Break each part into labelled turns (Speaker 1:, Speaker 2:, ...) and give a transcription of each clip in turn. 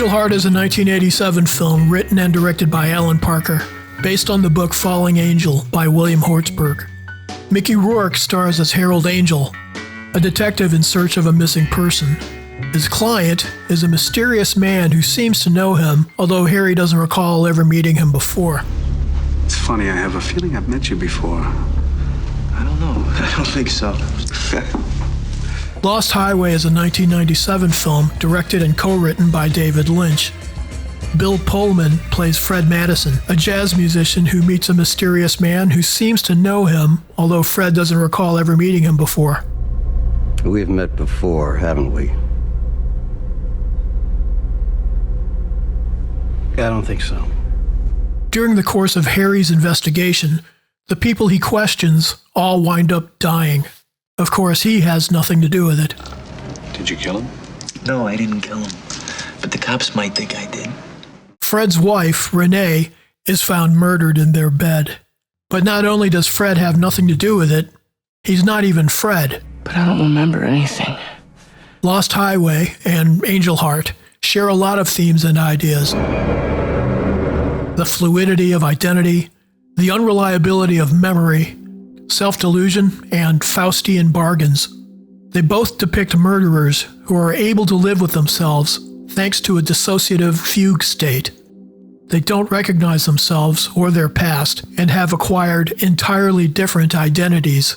Speaker 1: Angel Heart is a 1987 film written and directed by Alan Parker, based on the book Falling Angel by William Hortzberg. Mickey Rourke stars as Harold Angel, a detective in search of a missing person. His client is a mysterious man who seems to know him, although Harry doesn't recall ever meeting him before.
Speaker 2: It's funny, I have a feeling I've met you before.
Speaker 3: I don't know. I don't think so.
Speaker 1: Lost Highway is a 1997 film directed and co-written by David Lynch. Bill Pullman plays Fred Madison, a jazz musician who meets a mysterious man who seems to know him, although Fred doesn't recall ever meeting him before.
Speaker 4: We've met before, haven't we? I don't think so.
Speaker 1: During the course of Harry's investigation, the people he questions all wind up dying. Of course, he has nothing to do with it.
Speaker 2: Did you kill him?
Speaker 3: No, I didn't kill him. But the cops might think I did.
Speaker 1: Fred's wife, Renee, is found murdered in their bed. But not only does Fred have nothing to do with it, he's not even Fred.
Speaker 5: But I don't remember anything.
Speaker 1: Lost Highway and Angel Heart share a lot of themes and ideas. The fluidity of identity, the unreliability of memory, self-delusion, and Faustian bargains. They both depict murderers who are able to live with themselves thanks to a dissociative fugue state. They don't recognize themselves or their past and have acquired entirely different identities.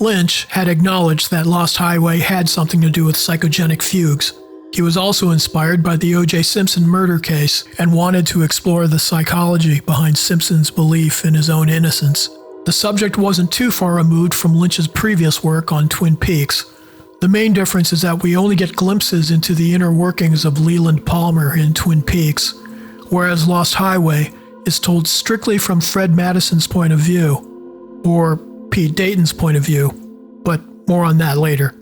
Speaker 1: Lynch had acknowledged that Lost Highway had something to do with psychogenic fugues. He was also inspired by the O.J. Simpson murder case and wanted to explore the psychology behind Simpson's belief in his own innocence. The subject wasn't too far removed from Lynch's previous work on Twin Peaks. The main difference is that we only get glimpses into the inner workings of Leland Palmer in Twin Peaks, whereas Lost Highway is told strictly from Fred Madison's point of view, or Pete Dayton's point of view, but more on that later.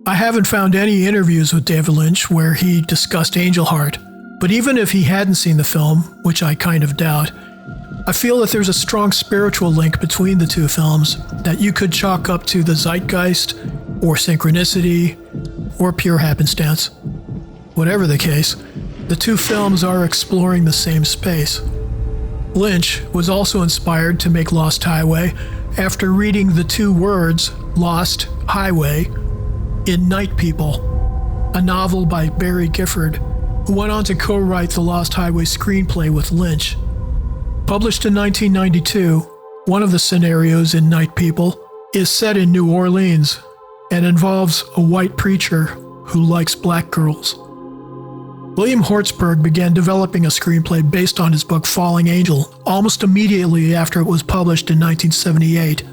Speaker 1: I haven't found any interviews with David Lynch where he discussed Angel Heart, but even if he hadn't seen the film, which I kind of doubt, I feel that there's a strong spiritual link between the two films that you could chalk up to the zeitgeist, or synchronicity, or pure happenstance. Whatever the case, the two films are exploring the same space. Lynch was also inspired to make Lost Highway after reading the two words, Lost Highway, in Night People, a novel by Barry Gifford, who went on to co-write the Lost Highway screenplay with Lynch. Published in 1992, one of the scenarios in Night People is set in New Orleans and involves a white preacher who likes black girls. William Hortzberg began developing a screenplay based on his book Falling Angel almost immediately after it was published in 1978.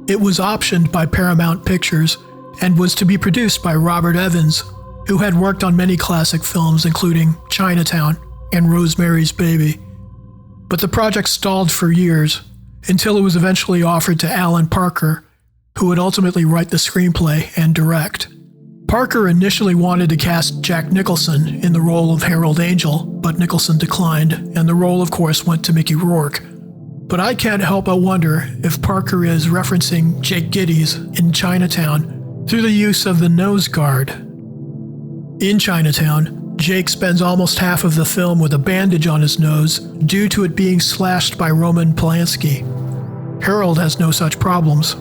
Speaker 1: It was optioned by Paramount Pictures and was to be produced by Robert Evans, who had worked on many classic films including Chinatown and Rosemary's Baby. But the project stalled for years until it was eventually offered to Alan Parker, who would ultimately write the screenplay and direct. Parker initially wanted to cast Jack Nicholson in the role of Harold Angel, but Nicholson declined, and the role, of course, went to Mickey Rourke. But I can't help but wonder if Parker is referencing Jake Gittes in Chinatown through the use of the nose guard. In Chinatown, Jake spends almost half of the film with a bandage on his nose due to it being slashed by Roman Polanski. Harold has no such problems.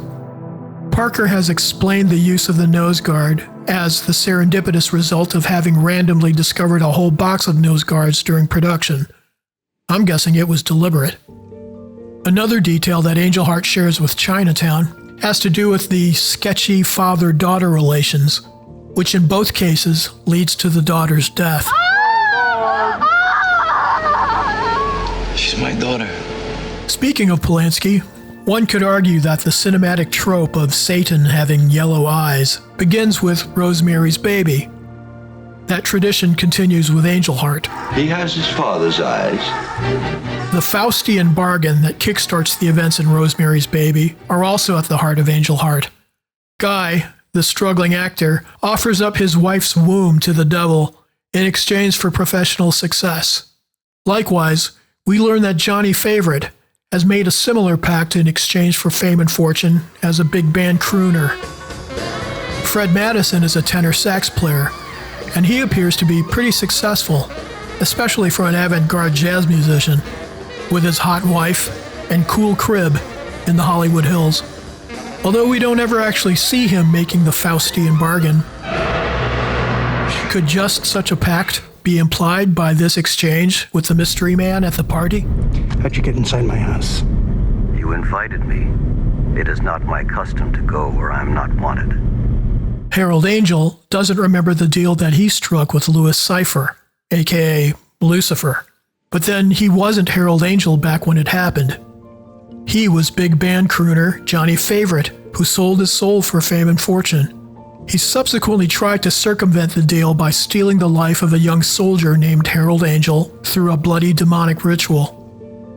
Speaker 1: Parker has explained the use of the nose guard as the serendipitous result of having randomly discovered a whole box of nose guards during production. I'm guessing it was deliberate. Another detail that Angel Heart shares with Chinatown has to do with the sketchy father-daughter relations, which in both cases leads to the daughter's death.
Speaker 3: She's my daughter.
Speaker 1: Speaking of Polanski, one could argue that the cinematic trope of Satan having yellow eyes begins with Rosemary's Baby. That tradition continues with Angel Heart.
Speaker 6: He has his father's eyes.
Speaker 1: The Faustian bargain that kickstarts the events in Rosemary's Baby are also at the heart of Angel Heart. Guy, the struggling actor, offers up his wife's womb to the devil in exchange for professional success. Likewise, we learn that Johnny Favorite has made a similar pact in exchange for fame and fortune as a big band crooner. Fred Madison is a tenor sax player, and he appears to be pretty successful, especially for an avant-garde jazz musician, with his hot wife and cool crib in the Hollywood Hills. Although we don't ever actually see him making the Faustian bargain. Could just such a pact be implied by this exchange with the mystery man at the party?
Speaker 7: How'd you get inside my house?
Speaker 4: You invited me. It is not my custom to go where I'm not wanted.
Speaker 1: Harold Angel doesn't remember the deal that he struck with Louis Cypher, aka Lucifer. But then he wasn't Harold Angel back when it happened. He was big band crooner Johnny Favorite, who sold his soul for fame and fortune. He subsequently tried to circumvent the deal by stealing the life of a young soldier named Harold Angel through a bloody demonic ritual.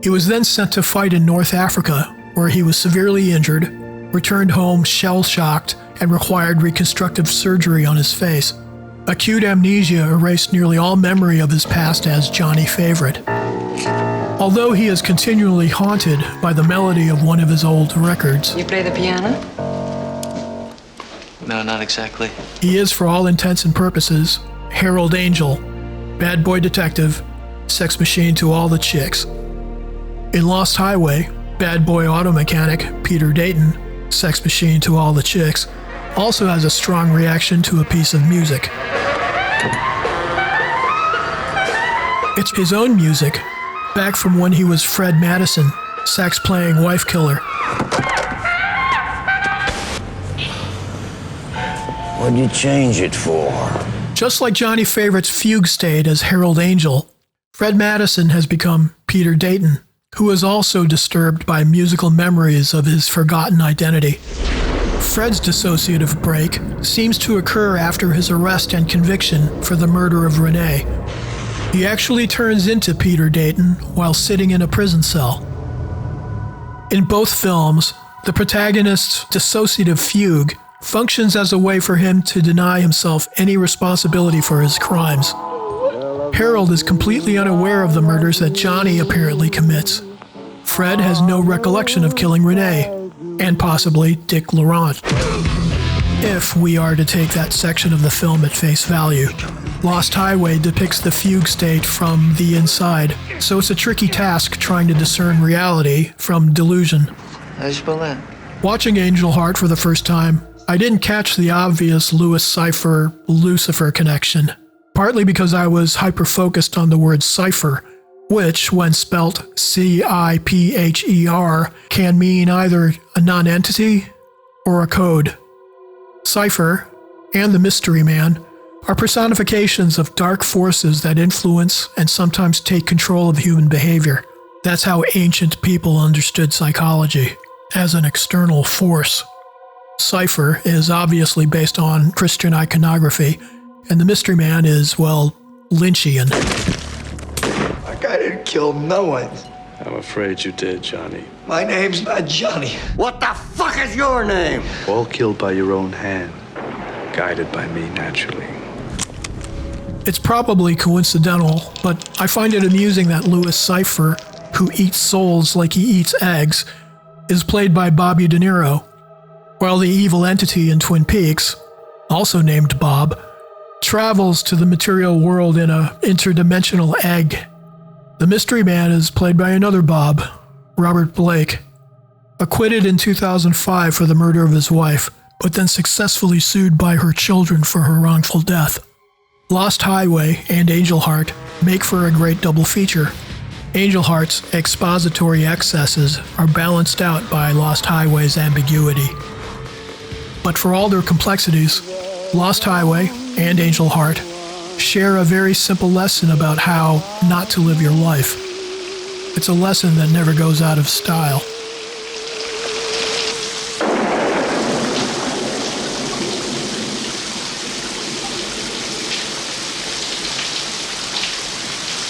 Speaker 1: He was then sent to fight in North Africa, where he was severely injured, returned home shell-shocked, and required reconstructive surgery on his face. Acute amnesia erased nearly all memory of his past as Johnny Favorite. Although he is continually haunted by the melody of one of his old records.
Speaker 5: You play the piano?
Speaker 3: No, not exactly.
Speaker 1: He is, for all intents and purposes, Harold Angel, bad boy detective, sex machine to all the chicks. In Lost Highway, bad boy auto mechanic Peter Dayton, sex machine to all the chicks, also has a strong reaction to a piece of music. It's his own music, back from when he was Fred Madison, sax-playing wife killer.
Speaker 6: What'd you change it for?
Speaker 1: Just like Johnny Favorite's Fugue stayed as Harold Angel, Fred Madison has become Peter Dayton, who is also disturbed by musical memories of his forgotten identity. Fred's dissociative break seems to occur after his arrest and conviction for the murder of Renee. He actually turns into Peter Dayton while sitting in a prison cell. In both films, the protagonist's dissociative fugue functions as a way for him to deny himself any responsibility for his crimes. Harold is completely unaware of the murders that Johnny apparently commits. Fred has no recollection of killing Renee, and possibly Dick Laurent. If we are to take that section of the film at face value. Lost Highway depicts the fugue state from the inside, so it's a tricky task trying to discern reality from delusion.
Speaker 3: How do you spell that?
Speaker 1: Watching Angel Heart for the first time, I didn't catch the obvious Louis Cypher Lucifer connection, partly because I was hyper-focused on the word cipher, which, when spelt C-I-P-H-E-R, can mean either a non-entity or a code. Cypher and the Mystery Man are personifications of dark forces that influence and sometimes take control of human behavior. That's how ancient people understood psychology, as an external force. Cypher is obviously based on Christian iconography, and the Mystery Man is, well, Lynchian.
Speaker 8: I didn't kill no one.
Speaker 2: I'm afraid you did, Johnny.
Speaker 8: My name's not Johnny.
Speaker 4: What the fuck is your name?
Speaker 2: All killed by your own hand, guided by me naturally.
Speaker 1: It's probably coincidental, but I find it amusing that Louis Cypher, who eats souls like he eats eggs, is played by Bobby De Niro, while the evil entity in Twin Peaks, also named Bob, travels to the material world in an interdimensional egg. The Mystery Man is played by another Bob, Robert Blake, acquitted in 2005 for the murder of his wife, but then successfully sued by her children for her wrongful death. Lost Highway and Angel Heart make for a great double feature. Angel Heart's expository excesses are balanced out by Lost Highway's ambiguity. But for all their complexities, Lost Highway and Angel Heart share a very simple lesson about how not to live your life. It's a lesson that never goes out of style.